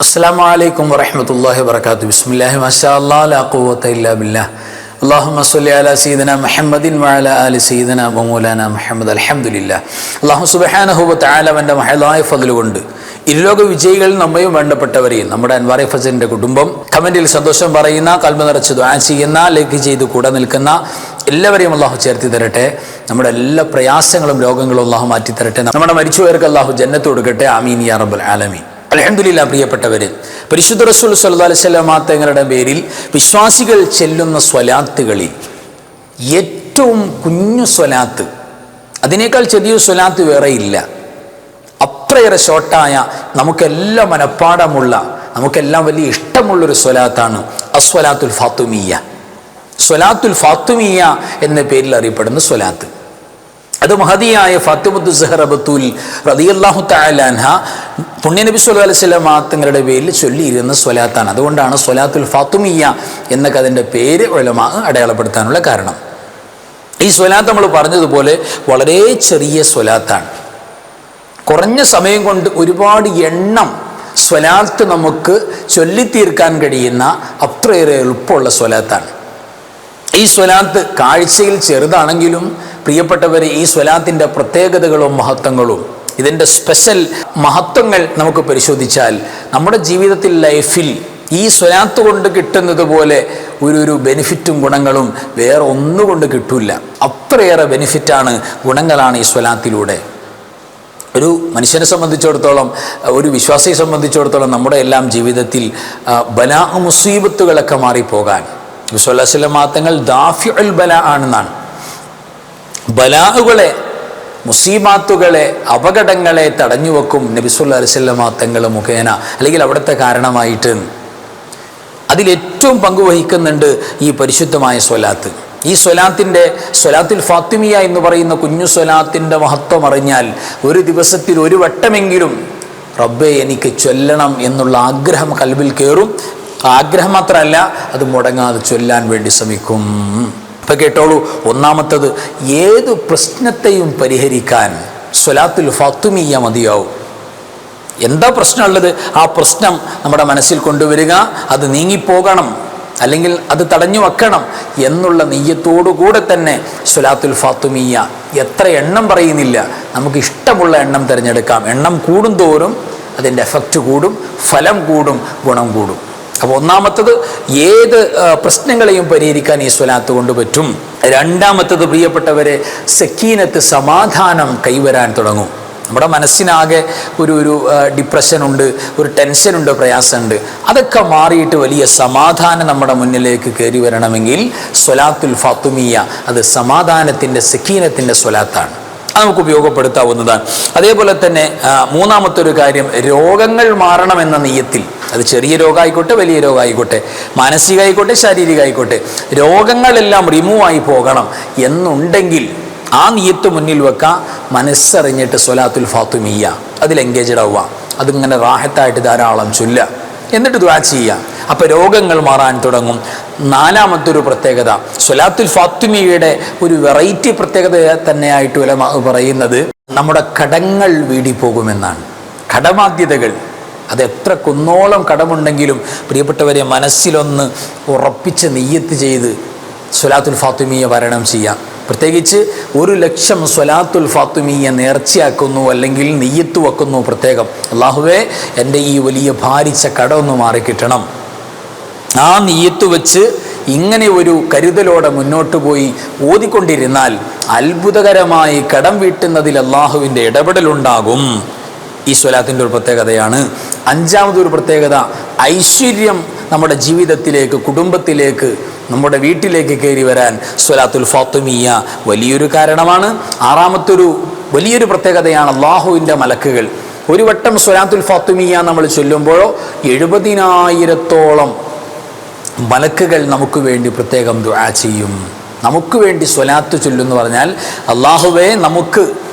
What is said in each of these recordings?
അസ്സലാമു അലൈക്കും വറഹ്മത്തുള്ളാഹി വബറകാതുഹു. ബിസ്മില്ലാഹി മാഷാഅല്ലാഹ് ലാ ഖുവത ഇല്ലാ ബില്ലാഹ്. അല്ലാഹുമ്മ സ്വല്ലി അലാ സയ്യിദിനാ മുഹമ്മദിൻ വഅലാ ആലി സയ്യിദിനാ വമൗലാനാ മുഹമ്മദ്. അൽഹംദുലില്ലാഹ്. അല്ലാഹു സുബ്ഹാനഹു വ തആല അവൻ്റെ മഹലായ ഫദ്ൽ കൊണ്ട് ഇരുലോക വിജയികൾ നമ്മയും വേണ്ടപ്പെട്ടവരെയും നമ്മുടെ അൻവാർ ഫസലിൻ്റെ കുടുംബം കമൻറ്റിൽ സന്തോഷം പറയുന്ന കൽബ് നിറച്ച് ദുആ ചെയ്യുന്ന ലൈക്ക് ചെയ്ത് കൂടെ നിൽക്കുന്ന എല്ലാവരെയും അല്ലാഹു ചേർത്തി തരട്ടെ. നമ്മുടെ എല്ലാ പ്രയാസങ്ങളും രോഗങ്ങളും അല്ലാഹു മാറ്റി തരട്ടെ. നമ്മുടെ മരിച്ചുപോയവർക്ക് അല്ലാഹു ജന്നത്ത് കൊടുക്കട്ടെ. ആമീൻ യാ റബ്ബൽ ആലമീൻ. അൽഹംദുലില്ലാഹ്. പ്രിയപ്പെട്ടവരെ, പരിശുദ്ധ റസൂൽ സ്വല്ലല്ലാഹു അലൈഹി വസല്ലം തങ്ങളുടെ പേരിൽ വിശ്വാസികൾ ചെല്ലുന്ന സ്വലാത്തുകളിൽ ഏറ്റവും കുഞ്ഞു സ്വലാത്ത്, അതിനേക്കാൾ ചെറിയ സ്വലാത്ത് വേറെയില്ല. അത്രയേറെ ഷോർട്ടായ, നമുക്കെല്ലാം മനഃപ്പാടമുള്ള, നമുക്കെല്ലാം വലിയ ഇഷ്ടമുള്ളൊരു സ്വലാത്താണ് അസ്വലാത്തുൽ ഫാത്തിമിയ്യ. സ്വലാത്തുൽ ഫാത്തിമിയ്യ എന്ന പേരിൽ അറിയപ്പെടുന്ന സ്വലാത്ത്, അത് മഹദിയായ ഫാത്തിമത്തു സഹറ ബത്തൂൽ റളിയല്ലാഹു തആല അൻഹ പുണ്യനബി സ്വല്ലല്ലാഹു അലൈഹി വസല്ലം തങ്ങളുടെ പേരിൽ ചൊല്ലിയിരുന്ന സ്വലാത്താണ്. അതുകൊണ്ടാണ് സ്വലാത്തുൽ ഫാത്തിമിയ്യ എന്നൊക്കെ അതിൻ്റെ പേര് ഉലമാ അടയാളപ്പെടുത്താനുള്ള കാരണം. ഈ സ്വലാത്ത് നമ്മൾ പറഞ്ഞതുപോലെ വളരെ ചെറിയ സ്വലാത്താണ്. കുറഞ്ഞ സമയം കൊണ്ട് ഒരുപാട് എണ്ണം സ്വലാത്ത് നമുക്ക് ചൊല്ലിത്തീർക്കാൻ കഴിയുന്ന അത്രയേറെ എളുപ്പമുള്ള സ്വലാത്താണ്. ഈ സ്വലാത്ത് കാഴ്ചയിൽ ചെറുതാണെങ്കിലും പ്രിയപ്പെട്ടവരെ, ഈ സ്വലാത്തിൻ്റെ പ്രത്യേകതകളും മഹത്വങ്ങളും, ഇതിൻ്റെ സ്പെഷ്യൽ മഹത്വങ്ങൾ നമുക്ക് പരിശോധിച്ചാൽ നമ്മുടെ ജീവിതത്തിൽ ലൈഫിൽ ഈ സ്വലാത്ത് കൊണ്ട് കിട്ടുന്നത് പോലെ ഒരു ബെനിഫിറ്റും ഗുണങ്ങളും വേറെ ഒന്നുകൊണ്ട് കിട്ടില്ല. അത്രയേറെ ബെനിഫിറ്റാണ്, ഗുണങ്ങളാണ് ഈ സ്വലാത്തിലൂടെ. ഒരു മനുഷ്യനെ സംബന്ധിച്ചിടത്തോളം, ഒരു വിശ്വാസിയെ സംബന്ധിച്ചിടത്തോളം നമ്മുടെ എല്ലാം ജീവിതത്തിൽ ബലാ മുസീബത്തുകളൊക്കെ മാറിപ്പോകാൻ നബി സ്വല്ലല്ലാഹു അലൈഹി വസല്ലം തങ്ങൾ ദാഫിഉൽ ബലാ ആണെന്നാണ്. ബലാഹുകളെ, മുസീബാത്തുകളെ, അപകടങ്ങളെ തടഞ്ഞു വെക്കും നബി സല്ലല്ലാഹു അലൈഹി വസല്ലം തങ്ങൾ മുഖേന, അല്ലെങ്കിൽ അവിടുത്തെ കാരണമായിട്ട്. അതിലേറ്റവും പങ്കുവഹിക്കുന്നുണ്ട് ഈ പരിശുദ്ധമായ സ്വലാത്ത്. ഈ സ്വലാത്തുൽ ഫാത്തിമിയ എന്ന് പറയുന്ന കുഞ്ഞു സ്വലാത്തിൻ്റെ മഹത്വം അറിഞ്ഞാൽ ഒരു ദിവസത്തിൽ ഒരു വട്ടമെങ്കിലും റബ്ബേ എനിക്ക് ചൊല്ലണം എന്നുള്ള ആഗ്രഹം കൽബിൽ കയറും. ആഗ്രഹം മാത്രമല്ല, അത് മുടങ്ങാതെ ചൊല്ലാൻ വേണ്ടി ശ്രമിക്കും. ഇപ്പം കേട്ടോളൂ, ഒന്നാമത്തത്, ഏത് പ്രശ്നത്തെയും പരിഹരിക്കാൻ സ്വലാത്തുൽ ഫാത്തിമിയ്യ മതിയാവും. എന്താ പ്രശ്നമുള്ളത്, ആ പ്രശ്നം നമ്മുടെ മനസ്സിൽ കൊണ്ടുവരിക, അത് നീങ്ങിപ്പോകണം, അല്ലെങ്കിൽ അത് തടഞ്ഞു വെക്കണം എന്നുള്ള നെയ്യത്തോടുകൂടെ തന്നെ സ്വലാത്തുൽ ഫാത്തിമിയ്യ എത്ര എണ്ണം പറയുന്നില്ല, നമുക്ക് ഇഷ്ടമുള്ള എണ്ണം തിരഞ്ഞെടുക്കാം. എണ്ണം കൂടുന്തോറും അതിൻ്റെ എഫക്റ്റ് കൂടും, ഫലം കൂടും, ഗുണം കൂടും. അപ്പോൾ ഒന്നാമത്തത്, ഏത് പ്രശ്നങ്ങളെയും പരിഹരിക്കാൻ ഈ സ്വലാത്ത് കൊണ്ട് പറ്റും. രണ്ടാമത്തത്, പ്രിയപ്പെട്ടവരെ, സക്കീനത്ത്, സമാധാനം കൈവരാൻ തുടങ്ങും. നമ്മുടെ മനസ്സിനാകെ ഒരു ഡിപ്രഷനുണ്ട്, ഒരു ടെൻഷനുണ്ട്, പ്രയാസമുണ്ട്. അതൊക്കെ മാറിയിട്ട് വലിയ സമാധാനം നമ്മുടെ മുന്നിലേക്ക് കയറി വരണമെങ്കിൽ സ്വലാത്തുൽ ഫാത്തിമിയ്യ അത് സമാധാനത്തിൻ്റെ, സക്കീനത്തിൻ്റെ സ്വലാത്താണ്. അത് നമുക്ക് ഉപയോഗപ്പെടുത്താവുന്നതാണ്. അതേപോലെ തന്നെ മൂന്നാമത്തെ ഒരു കാര്യം, രോഗങ്ങൾ മാറണമെന്ന നെയ്യത്തിൽ, അത് ചെറിയ രോഗമായിക്കോട്ടെ, വലിയ രോഗമായിക്കോട്ടെ, മാനസികമായിക്കോട്ടെ, ശാരീരികമായിക്കോട്ടെ, രോഗങ്ങളെല്ലാം റിമൂവ് ആയി പോകണം എന്നുണ്ടെങ്കിൽ ആ നിയ്യത്ത് മുന്നിൽ വെക്കുക. മനസ്സറിഞ്ഞിട്ട് സ്വലാത്തുൽ ഫാത്തിമിയ്യ അതിൽ എൻഗേജഡ് ആവുക, അതിങ്ങനെ റാഹത്തായിട്ട് ധാരാളം ചൊല്ലുക, എന്നിട്ട് ദുആ ചെയ്യുക. അപ്പോൾ രോഗങ്ങൾ മാറാൻ തുടങ്ങും. നാലാമത്തെ ഒരു പ്രത്യേകത, സ്വലാത്തുൽ ഫാത്തിമിയ്യയുടെ ഒരു വെറൈറ്റി പ്രത്യേകത തന്നെയായിട്ട് ഉലമാ പറയുന്നത്, നമ്മുടെ കടങ്ങൾ വീടിപ്പോകുമെന്നാണ്. കടബാധ്യതകൾ, അത് എത്ര കുന്നോളം കടമുണ്ടെങ്കിലും പ്രിയപ്പെട്ടവരെ മനസ്സിലൊന്ന് ഉറപ്പിച്ച് നിയ്യത്ത് ചെയ്ത് സ്വലാത്തുൽ ഫാത്തിമിയ്യ പാരായണം ചെയ്യാം. പ്രത്യേകിച്ച് 1,00,000 സ്വലാത്തുൽ ഫാത്തിമിയ്യ നേർച്ചയാക്കുന്നു, അല്ലെങ്കിൽ നിയ്യത്ത് വെക്കുന്നു പ്രത്യേകം. അല്ലാഹുവേ, എൻ്റെ ഈ വലിയ ഭാരിച്ച കടമൊന്ന് മാറിക്കിട്ടണം. ആ നിയ്യത്ത് വെച്ച് ഇങ്ങനെ ഒരു കരുതലോടെ മുന്നോട്ട് പോയി ഓതിക്കൊണ്ടിരുന്നാൽ അത്ഭുതകരമായി കടം വീട്ടുന്നതിൽ അള്ളാഹുവിൻ്റെ ഇടപെടലുണ്ടാകും. ഈ സ്വലാത്തിൻ്റെ ഒരു പ്രത്യേകതയാണ്. അഞ്ചാമതൊരു പ്രത്യേകത, ഐശ്വര്യം നമ്മുടെ ജീവിതത്തിലേക്ക്, കുടുംബത്തിലേക്ക്, നമ്മുടെ വീട്ടിലേക്ക് കയറി വരാൻ സ്വലാത്തുൽ ഫാത്തിമിയ്യ വലിയൊരു കാരണമാണ്. ആറാമത്തൊരു വലിയൊരു പ്രത്യേകതയാണ് അള്ളാഹുവിൻ്റെ മലക്കുകൾ. ഒരു വട്ടം സ്വലാത്തുൽ ഫാത്തിമിയ്യ നമ്മൾ ചൊല്ലുമ്പോഴോ 70,000-ഓളം മലക്കുകൾ നമുക്ക് വേണ്ടി പ്രത്യേകം ദുആ ചെയ്യും. നമുക്ക് വേണ്ടി സ്വലാത്ത് ചൊല്ലുമെന്ന് പറഞ്ഞാൽ, അള്ളാഹുവേ, നമുക്ക്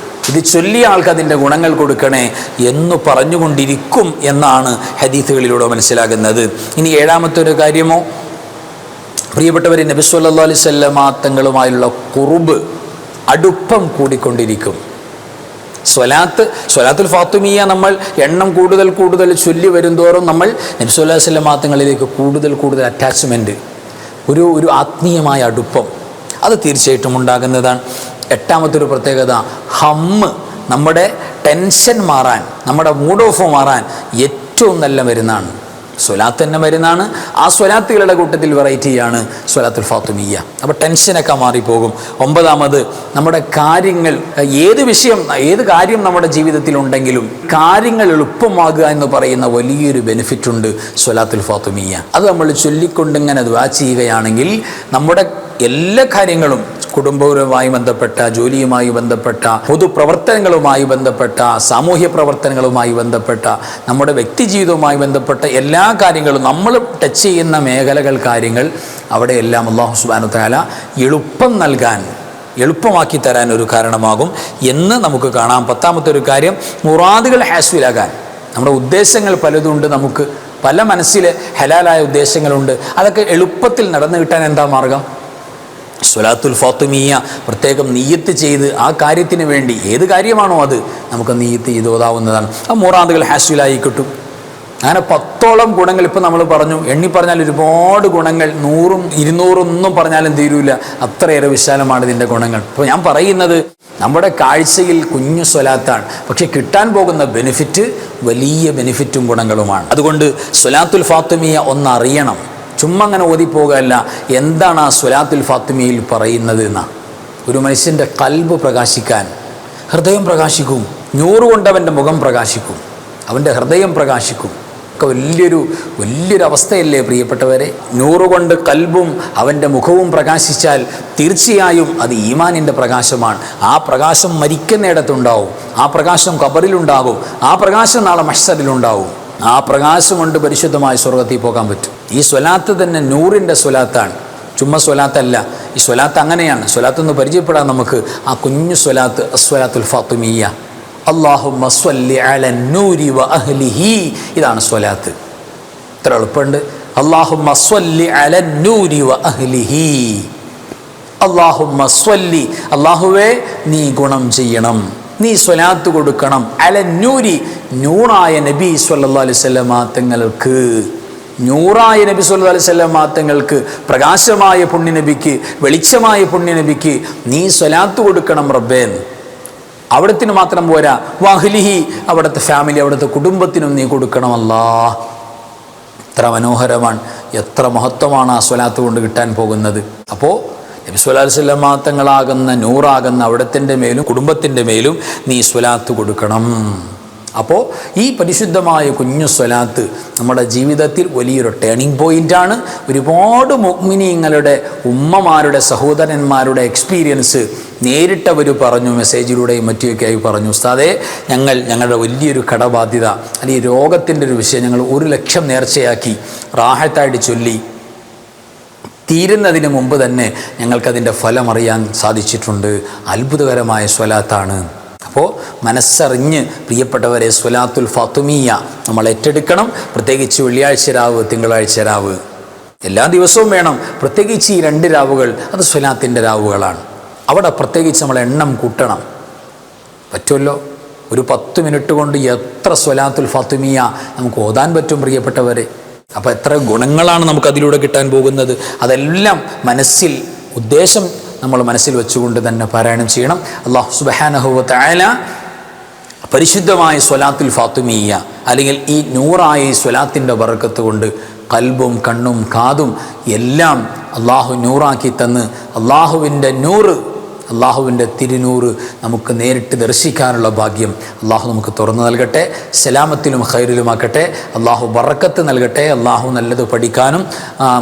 ഇത് ചൊല്ലിയ ആൾക്ക് അതിൻ്റെ ഗുണങ്ങൾ കൊടുക്കണേ എന്ന് പറഞ്ഞുകൊണ്ടിരിക്കും എന്നാണ് ഹദീസുകളിലൂടെ മനസ്സിലാകുന്നത്. ഇനി ഏഴാമത്തെ ഒരു കാര്യമോ, പ്രിയപ്പെട്ടവരെ, നബി സല്ലല്ലാഹു അലൈഹി വസല്ലം തങ്ങളുമായുള്ള ഖുർബ്, അടുപ്പം കൂടിക്കൊണ്ടിരിക്കും. സ്വലാത്തുൽ ഫാത്തിമിയ നമ്മൾ എണ്ണം കൂടുതൽ ചൊല്ലി വരുന്തോറും നമ്മൾ നബി സല്ലല്ലാഹു അലൈഹി വസല്ലം തങ്ങളിലേക്ക് കൂടുതൽ അറ്റാച്ച്മെൻറ്റ്, ഒരു ആത്മീയമായ അടുപ്പം അത് തീർച്ചയായിട്ടും ഉണ്ടാകുന്നതാണ്. എട്ടാമത്തെ ഒരു പ്രത്യേകത, ഹമ്മ്, നമ്മുടെ ടെൻഷൻ മാറാൻ, നമ്മുടെ മൂഡ് ഓഫ് മാറാൻ ഏറ്റവും നല്ല മരുന്നാണ്. സ്വലാത്ത് തന്നെ മരുന്നാണ്. ആ സ്വലാത്തുകളുടെ കൂട്ടത്തിൽ വെറൈറ്റിയാണ് സ്വലാത്തുൽ ഫാത്തിമിയ. അപ്പോൾ ടെൻഷനൊക്കെ മാറിപ്പോകും. ഒമ്പതാമത്, നമ്മുടെ കാര്യങ്ങൾ, ഏത് കാര്യം നമ്മുടെ ജീവിതത്തിൽ ഉണ്ടെങ്കിലും കാര്യങ്ങൾ എളുപ്പമാകുക എന്ന് പറയുന്ന വലിയൊരു ബെനിഫിറ്റ് ഉണ്ട് സ്വലാത്തുൽ ഫാത്തിമിയ. അത് നമ്മൾ ചൊല്ലിക്കൊണ്ടിങ്ങനെ ദുആ ചെയ്യുകയാണെങ്കിൽ നമ്മുടെ എല്ലാ കാര്യങ്ങളും, കുടുംബവുമായി ബന്ധപ്പെട്ട, ജോലിയുമായി ബന്ധപ്പെട്ട, പൊതുപ്രവർത്തനങ്ങളുമായി ബന്ധപ്പെട്ട, സാമൂഹ്യ പ്രവർത്തനങ്ങളുമായി ബന്ധപ്പെട്ട, നമ്മുടെ വ്യക്തി ജീവിതവുമായി ബന്ധപ്പെട്ട എല്ലാ കാര്യങ്ങളും, നമ്മൾ ടച്ച് ചെയ്യുന്ന കാര്യങ്ങൾ അവിടെയെല്ലാം അല്ലാഹു സുബ്ഹാനഹു വ തആല എളുപ്പമാക്കി തരാൻ ഒരു കാരണമാകും എന്ന് നമുക്ക് കാണാം. പത്താമത്തെ ഒരു കാര്യം, മുറാദുകൾ ഹാസ്വിലാകാൻ. നമ്മുടെ ഉദ്ദേശങ്ങൾ പലതുണ്ട്, നമുക്ക് പല മനസ്സിൽ ഹലാലായ ഉദ്ദേശങ്ങളുണ്ട്, അതൊക്കെ എളുപ്പത്തിൽ നടന്നു കിട്ടാൻ എന്താ മാർഗം? സ്വലാത്തുൽ ഫാത്തിമിയ പ്രത്യേകം നിയ്യത്ത് ചെയ്ത് ആ കാര്യത്തിന് വേണ്ടി, ഏത് കാര്യമാണോ അത് നമുക്ക് നിയ്യത്ത് ചെയ്ത് ഓതാവുന്നതാണ്. ആ മുറാദുകൾ ഹാസ്വിലായി കിട്ടും. അങ്ങനെ 10ഓളം ഗുണങ്ങൾ ഇപ്പം നമ്മൾ പറഞ്ഞു. എണ്ണി പറഞ്ഞാൽ ഒരുപാട് ഗുണങ്ങൾ, 100ഉം 200ഉം ഒന്നും പറഞ്ഞാലും തീരൂല, അത്രയേറെ വിശാലമാണ് ഇതിൻ്റെ ഗുണങ്ങൾ. അപ്പോൾ ഞാൻ പറയുന്നത്, നമ്മുടെ കാഴ്ചയിൽ കുഞ്ഞു സ്വലാത്താണ്, പക്ഷെ കിട്ടാൻ പോകുന്ന ബെനിഫിറ്റ് വലിയ ബെനിഫിറ്റും ഗുണങ്ങളുമാണ്. അതുകൊണ്ട് സ്വലാത്തുൽ ഫാത്തിമിയ ഒന്നറിയണം. ചുമ്മാ അങ്ങനെ ഓതിപ്പോകല്ല, എന്താണ് ആ സ്വലാത്തുൽ ഫാത്തിമയിൽ പറയുന്നത് എന്ന. ഒരു മനുഷ്യൻ്റെ ഖൽബ് പ്രകാശിക്കാൻ, ഹൃദയം പ്രകാശിക്കും. 100 കൊണ്ട് അവൻ്റെ മുഖം പ്രകാശിക്കും, അവൻ്റെ ഹൃദയം പ്രകാശിക്കും. ഒക്കെ വലിയൊരു അവസ്ഥയല്ലേ പ്രിയപ്പെട്ടവരെ? 100 കൊണ്ട് ഖൽബും അവൻ്റെ മുഖവും പ്രകാശിച്ചാൽ തീർച്ചയായും അത് ഈമാനിൻ്റെ പ്രകാശമാണ്. ആ പ്രകാശം മരിക്കുന്നിടത്തുണ്ടാവും, ആ പ്രകാശം ഖബറിലുണ്ടാകും, ആ പ്രകാശം നാളെ മഹ്ശറിലുണ്ടാവും. ആ പ്രകാശം കൊണ്ട് പരിശുദ്ധമായ സ്വർഗ്ഗത്തിൽ പോകാൻ പറ്റും. ഈ സ്വലാത്ത് തന്നെ 100ൻ്റെ സ്വലാത്താണ്, ചുമ്മാ സ്വലാത്തല്ല. ഈ സ്വലാത്ത് അങ്ങനെയാണ്. സ്വലാത്തൊന്ന് പരിചയപ്പെടാൻ നമുക്ക് ആ കുഞ്ഞു സ്വലാത്ത്, അസ്വലാത്തുൽ ഫാത്തിമിയ. അല്ലാഹുമ്മ സ്വല്ലി അലൻ നൂരി വ അഹ്ലിഹി, ഇതാണ് സ്വലാത്ത്. ഇത്ര എളുപ്പമുണ്ട്. അല്ലാഹുമ്മ സ്വല്ലി അലൻ നൂരി വ അഹ്ലിഹി. അല്ലാഹുമ്മ സ്വല്ലി, അല്ലാഹുവേ നീ ഗുണം ചെയ്യണം, നീ സ്വലാത്ത് കൊടുക്കണം. അലന്നൂരി, നൂറായ നബി സ്വല്ലല്ലാഹു അലൈഹി വസല്ലം തങ്ങൾക്ക്, നൂറായ നബി സ്വല്ലല്ലാഹു അലൈഹി വസല്ലം തങ്ങൾക്ക്, പ്രകാശമായ പുണ്യനബിക്ക്, വെളിച്ചമായ പുണ്യനബിക്ക് നീ സ്വലാത്ത് കൊടുക്കണം റബ്ബേ. അവിടത്തിന് മാത്രം പോരാ, വഹ്ലിഹി, അവിടുത്തെ ഫാമിലി, അവിടുത്തെ കുടുംബത്തിനും നീ കൊടുക്കണം അല്ലാഹ്. എത്ര മനോഹരമാണ്, എത്ര മഹത്വമാണ് ആ സ്വലാത്ത് കൊണ്ട് കിട്ടാൻ പോകുന്നത്. അപ്പോൾ നബി സ്വല്ലല്ലാഹു അലൈഹി വസല്ലം തങ്ങളാകുന്ന നൂറാകുന്ന അവിടത്തിൻ്റെ മേലും കുടുംബത്തിൻ്റെ മേലും നീ സ്വലാത്ത് കൊടുക്കണം. അപ്പോൾ ഈ പരിശുദ്ധമായ കുഞ്ഞു സ്വലാത്ത് നമ്മുടെ ജീവിതത്തിൽ വലിയൊരു ടേണിംഗ് പോയിൻ്റാണ്. ഒരുപാട് മുഅ്മിനീങ്ങളുടെ ഉമ്മമാരുടെ സഹോദരന്മാരുടെ എക്സ്പീരിയൻസ് നേരിട്ടവർ പറഞ്ഞു, മെസ്സേജിലൂടെയും മറ്റുമൊക്കെയായി പറഞ്ഞു, ഉസ്താദേ ഞങ്ങളുടെ വലിയൊരു കടബാധ്യത അല്ലെങ്കിൽ രോഗത്തിൻ്റെ ഒരു വിഷയം ഞങ്ങൾ 1 ലക്ഷം നേർച്ചയാക്കി റാഹത്തായിട്ട് ചൊല്ലി തീരുന്നതിന് മുമ്പ് തന്നെ ഞങ്ങൾക്കതിൻ്റെ ഫലം അറിയാൻ സാധിച്ചിട്ടുണ്ട്. അത്ഭുതകരമായ സ്വലാത്താണ്. അപ്പോൾ മനസ്സറിഞ്ഞ് പ്രിയപ്പെട്ടവരെ സ്വലാത്തുൽ ഫാത്തിമിയ നമ്മൾ ഏറ്റെടുക്കണം. പ്രത്യേകിച്ച് വെള്ളിയാഴ്ച രാവ്, തിങ്കളാഴ്ച രാവ്, എല്ലാ ദിവസവും വേണം. പ്രത്യേകിച്ച് ഈ 2 രാവുകൾ അത് സ്വലാത്തിൻ്റെ രാവുകളാണ്. അവിടെ പ്രത്യേകിച്ച് നമ്മൾ എണ്ണം കൂട്ടണം. പറ്റുമല്ലോ, ഒരു 10 മിനിറ്റ് കൊണ്ട് എത്ര സ്വലാത്തുൽ ഫാത്തിമിയ നമുക്ക് ഓതാൻ പറ്റും പ്രിയപ്പെട്ടവരെ. അപ്പോൾ എത്ര ഗുണങ്ങളാണ് നമുക്കതിലൂടെ കിട്ടാൻ പോകുന്നത്. അതെല്ലാം ഉദ്ദേശം നമ്മൾ മനസ്സിൽ വെച്ചുകൊണ്ട് തന്നെ പാരായണം ചെയ്യണം. അല്ലാഹു സുബ്ഹാനഹു വ തആല പരിശുദ്ധമായ സ്വലാത്തുൽ ഫാത്തിമിയ അല്ലെങ്കിൽ ഈ നൂറായ ഈ സ്വലാത്തിൻ്റെ ബറക്കത്ത് കൊണ്ട് ഖൽബും കണ്ണും കാതും എല്ലാം അള്ളാഹു നൂറാക്കി തന്ന് അള്ളാഹുവിൻ്റെ നൂറ്, അള്ളാഹുവിൻ്റെ തിരുനൂറ് നമുക്ക് നേരിട്ട് ദർശിക്കാനുള്ള ഭാഗ്യം അള്ളാഹു നമുക്ക് തുറന്നു നൽകട്ടെ. സലാമത്തിലും ഖൈറിലുമാക്കട്ടെ. അള്ളാഹു ബറക്കത്ത് നൽകട്ടെ. അള്ളാഹു നല്ലത് പഠിക്കാനും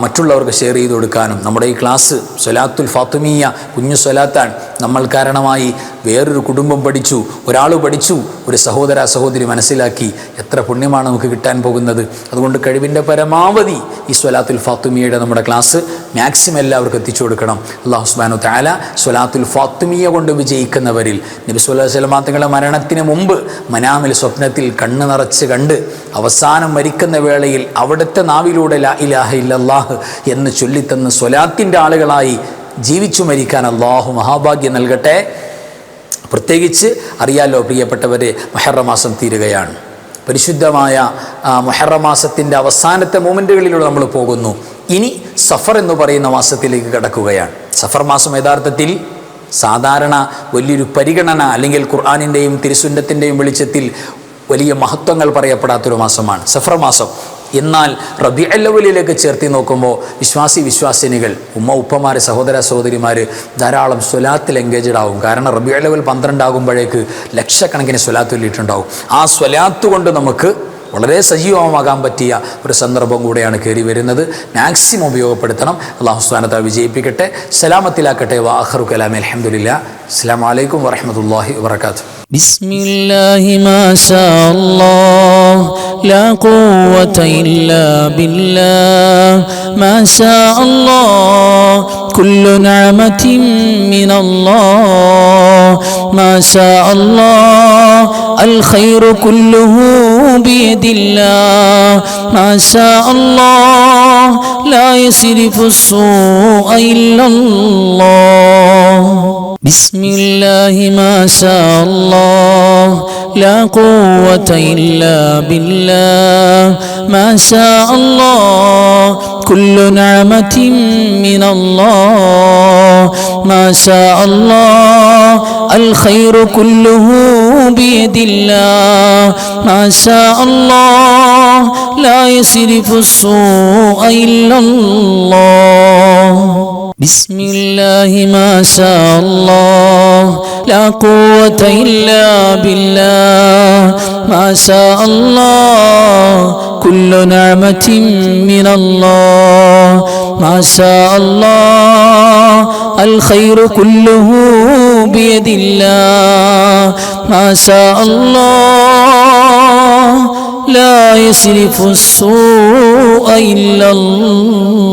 മറ്റുള്ളവർക്ക് ഷെയർ ചെയ്ത് കൊടുക്കാനും. നമ്മുടെ ഈ ക്ലാസ് സ്വലാത്തുൽ ഫാത്തിമിയ കുഞ്ഞു സ്വലാത്താണ്. നമ്മൾ കാരണമായി വേറൊരു കുടുംബം പഠിച്ചു, ഒരാൾ പഠിച്ചു, ഒരു സഹോദരി മനസ്സിലാക്കി. എത്ര പുണ്യമാണ് നമുക്ക് കിട്ടാൻ പോകുന്നത്. അതുകൊണ്ട് കഴിവിൻ്റെ പരമാവധി ഈ സ്വലാത്തുൽ ഫാത്തിമിയയുടെ നമ്മുടെ ക്ലാസ് മാക്സിമം എല്ലാവർക്കും എത്തിച്ചു കൊടുക്കണം. അല്ലാഹു സുബ്ഹാനഹു വ തആല സ്വലാത്തുൽ ഫാത്തിമിയ കൊണ്ട് വിജയിക്കുന്നവരിൽ നബി സല്ലല്ലാഹു അലൈഹി വസല്ലം തങ്ങളുടെ മരണത്തിന് മുമ്പ് മനാമിൽ സ്വപ്നത്തിൽ കണ്ണ് നിറച്ച് കണ്ട് അവസാനം മരിക്കുന്ന വേളയിൽ അവിടുത്തെ നാവിലൂടെ ലാ ഇലാഹ ഇല്ലല്ലാഹ് എന്ന് ചൊല്ലിത്തന്ന് സ്വലാത്തിൻ്റെ ആളുകളായി ജീവിച്ചു മരിക്കാൻ അല്ലാഹു മഹാഭാഗ്യം നൽകട്ടെ. പ്രത്യേകിച്ച് അറിയാലോ പ്രിയപ്പെട്ടവരെ, മുഹറം മാസം തീരുകയാണ്. പരിശുദ്ധമായ മുഹറം മാസത്തിൻ്റെ അവസാനത്തെ മൊമെൻറ്റുകളിലൂടെ നമ്മൾ പോകുന്നു. ഇനി സഫർ എന്ന് പറയുന്ന മാസത്തിലേക്ക് കടക്കുകയാണ്. സഫർ മാസം യഥാർത്ഥത്തിൽ സാധാരണ വലിയൊരു പരിഗണന, അല്ലെങ്കിൽ ഖുർആനിൻ്റെയും തിരുസുന്നത്തിൻ്റെയും വെളിച്ചത്തിൽ വലിയ മഹത്വങ്ങൾ പറയപ്പെടാത്തൊരു മാസമാണ് സഫർ മാസം. എന്നാൽ റബീഉൽ അവ്വലിലേക്ക് ചേർത്തി നോക്കുമ്പോൾ വിശ്വാസിനികൾ, ഉപ്പമാർ, സഹോദരിമാർ ധാരാളം സ്വലാത്തിൽ എൻഗേജഡ് ആവും. കാരണം റബീഉൽ അവ്വൽ 12 ആകുമ്പോഴേക്ക് ലക്ഷക്കണക്കിന് സ്വലാത്ത് ചൊല്ലിയിട്ടുണ്ടാവും. ആ സ്വലാത്ത് കൊണ്ട് നമുക്ക് വളരെ സജീവമാകാൻ പറ്റിയ ഒരു സന്ദർഭം കൂടെയാണ് കയറി വരുന്നത്. മാക്സിമം ഉപയോഗപ്പെടുത്തണം. അല്ലാഹു സുബ്ഹാനഹു വ തആല വിജയിപ്പിക്കട്ടെ, സലാമത്തിലാക്കട്ടെ. വആഖിറു കലാമി അൽഹംദുലില്ലാഹ്. അസ്സലാമു അലൈക്കും വറഹ്മത്തുള്ളാഹി വബറകാതുഹു. ബിസ്മില്ലാഹി മാ ശാ അല്ലാഹ് ലാ ഖുവത ഇല്ലാ ബില്ലാഹ് മാ ശാ അല്ലാഹ് കുല്ലു നിഅമതിൻ മിനല്ലാഹ് മാ ശാ അല്ലാഹ് അൽ ഖൈറു കുല്ലുഹു ബിയദില്ലാഹ് മാ ശാ അല്ലാഹ് ലാ യസ്രിഫു السوء إلا الله بسم الله ما شاء الله لا قوة إلا بالله ما شاء الله كل نعمة من الله ما شاء الله الخير كله بيد الله ما شاء الله لا يصرف السوء إلا الله بسم الله ما شاء الله لا قوة إلا بالله ما شاء الله كل نعمة من الله ما شاء الله الخير كله بيد الله ما شاء الله لا يصرف السوء إلا الله